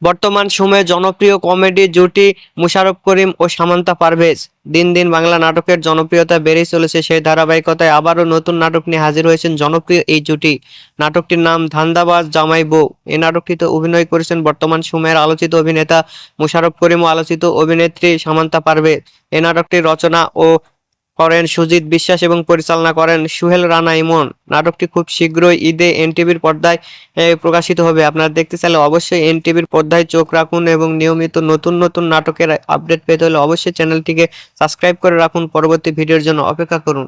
বর্তমান সময়ে জনপ্রিয় কমেডি জুটি মোশাররফ করিম ও সামান্তা পারভেজ। দিন দিন বাংলা নাটকের জনপ্রিয়তা বেড়েই চলেছে, সেই ধারাবাহিকতায় আবারও নতুন নাটক নিয়ে হাজির হয়েছেন জনপ্রিয় এই জুটি। নাটকটির নাম ধান্দাবাজ জামাই বউ। এই নাটকটিতে অভিনয় করেছেন বর্তমান সময়ের আলোচিত অভিনেতা মোশাররফ করিম ও আলোচিত অভিনেত্রী সামান্তা পারভেজ। এই নাটকটির রচনা ও করেন সুজিত বিশ্বাস এবং পরিচালনা করেন সোহেল রানা ইমন। নাটকটি খুব শীঘ্রই ঈদে এনটিভির পর্দায় প্রকাশিত হবে। আপনারা দেখতে চাইলে অবশ্যই এনটিভির পর্দায় চোখ রাখুন এবং নিয়মিত নতুন নতুন নাটকের আপডেট পেতে হলে অবশ্যই চ্যানেলটিকে সাবস্ক্রাইব করে রাখুন। পরবর্তী ভিডিওর জন্য অপেক্ষা করুন।